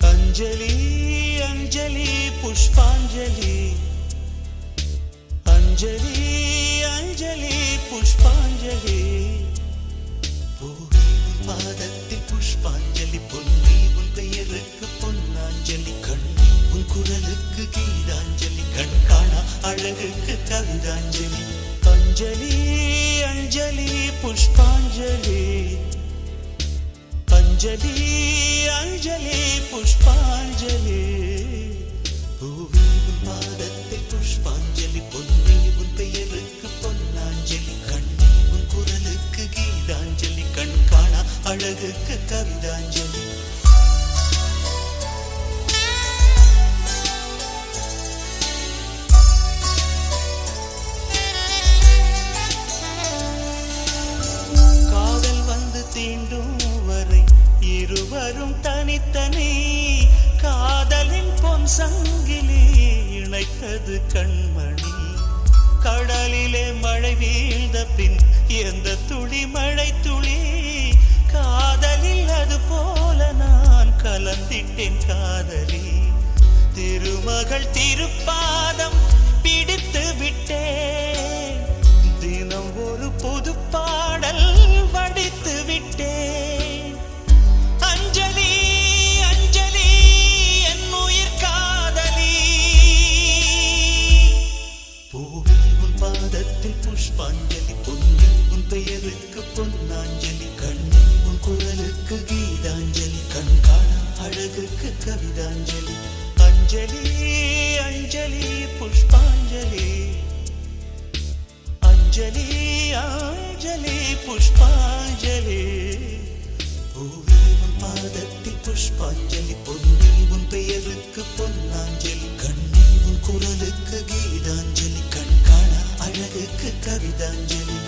अंजलि अंजलि पुष्पांजलि अंजलि अंजलि पुष्पांजलि பூவே உன் பாதத்தில் புஷ்பாஞ்சலி பொன்னி உன் பெயருக்கு பொன்னாஞ்சலி கண்ணி உன் குரலுக்கு கீதாஞ்சலி கண் காணா அழகுக்கு கவிதாஞ்சலி अंजलि अंजलि पुष्पांजलि अंजलि अंजलि पुष्पांजलि பூவே உன் பாதத்தில் புஷ்பாஞ்சலி பொன்னி உன் பெயருக்கு பொன்னாஞ்சலி கண்ணி உன் குரலுக்கு கீதாஞ்சலி கண் காணா அழகுக்கு கவிதாஞ்சலி காதல் வந்து தீண்டும் வரை இருவரும் தனித்தனி காதலின் பொன் சங்கிலி இணைத்தது கண்மணி கடலிலே மழை வீழ்ந்த பின் எந்த துளி மழை துளி காதலில் அது போல நான் கலந்திட்டேன் காதலி திருமகள் திருப்பாதம் பிடித்து விட்டேன் தினம் ஒரு புது பாடல் வடித்து விட்டேன் अंजलि अंजलि என் உயிர் காதலி பூவே உன் பாதத்தில் புஷ்பாஞ்சலி பொன்னி உன் பெயருக்கு பொன்னாஞ்சலி கண்ணி உன் குரலுக்கு கீதாஞ்சலி கண் காணா அழகுக்கு கவிதாஞ்சலி अंजलि अंजलि पुष्पांजलि अंजलि अंजलि पुष्पांजलि பூவே உன் பாதத்தில் புஷ்பாஞ்சலி பொன்னி உன் பெயருக்கு பொன்னாஞ்சலி கண்ணி உன் குரலுக்கு கீதாஞ்சலி கண் காணா அழகுக்கு கவிதாஞ்சலி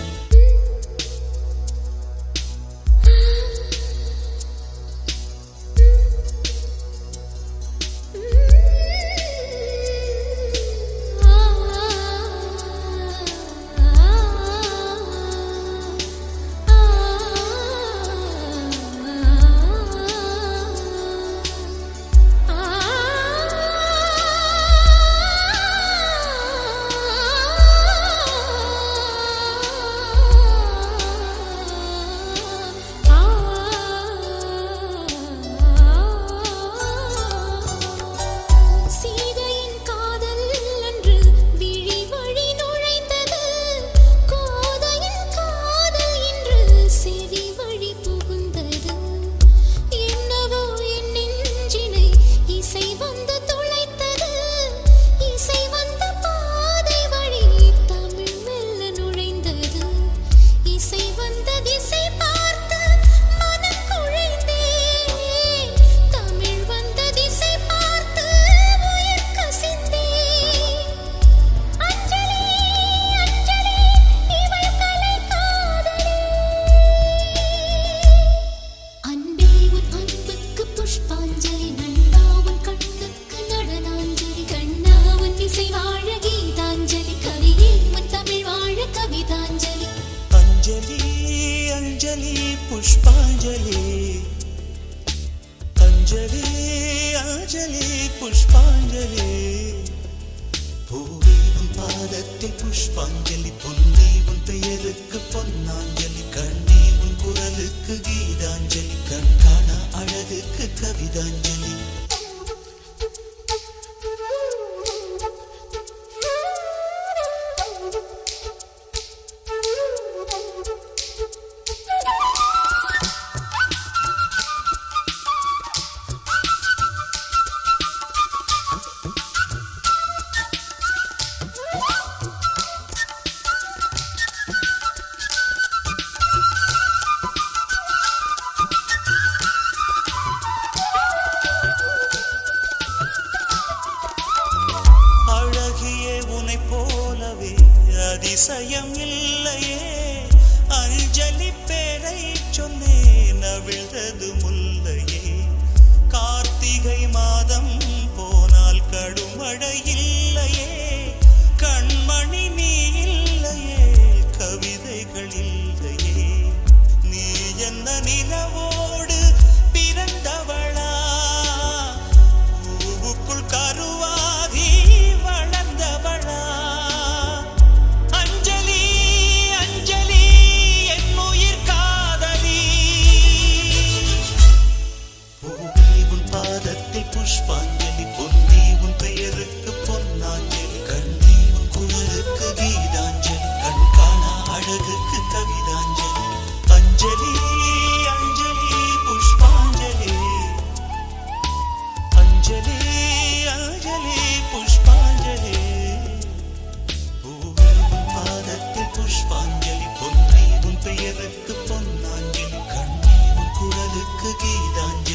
पुष्पांजलि अंजलि अंजलि पुष्पांजलि பூவே உன் பாதத்தில் புஷ்பாஞ்சலி பொன்னி உன் பெயருக்கு பொன்னாஞ்சலி கண்ணி உன் குரலுக்கு குரலுக்கு கீதாஞ்சலி கண் காண அழகுக்கு கவிதாஞ்சலி அதிசயம் இல்லையே அஞ்சலி பேரை சொன்னேன் அவிழ்ந்தது முல்லையே கார்த்திகை மாதம் போனால் கடுமழை இல்லையே கண்மணி நீ இல்லையே கவிதைகள் இல்லையே நீ என்ன நிலவோடு பிறந்தவளா பூவுக்குள் கருவாகி வளர்ந்தவளா புஷ்பாஞ்சலி பொன்னி உன் பெயருக்கு பொன்னாஞ்சலி கண்ணி உன் குரலுக்கு கீதாஞ்சலி கண் காணா அழகுக்கு கவிதாஞ்சலி அஞ்சலி அஞ்சலி புஷ்பாஞ்சலி அஞ்சலி அஞ்சலி புஷ்பாஞ்சலி பூவே உன் பாதத்தில் புஷ்பாஞ்சலி பொன்னி உன் பெயருக்கு பொன்னாஞ்சலி கண்ணி உன் குரலுக்கு கீதாஞ்சலி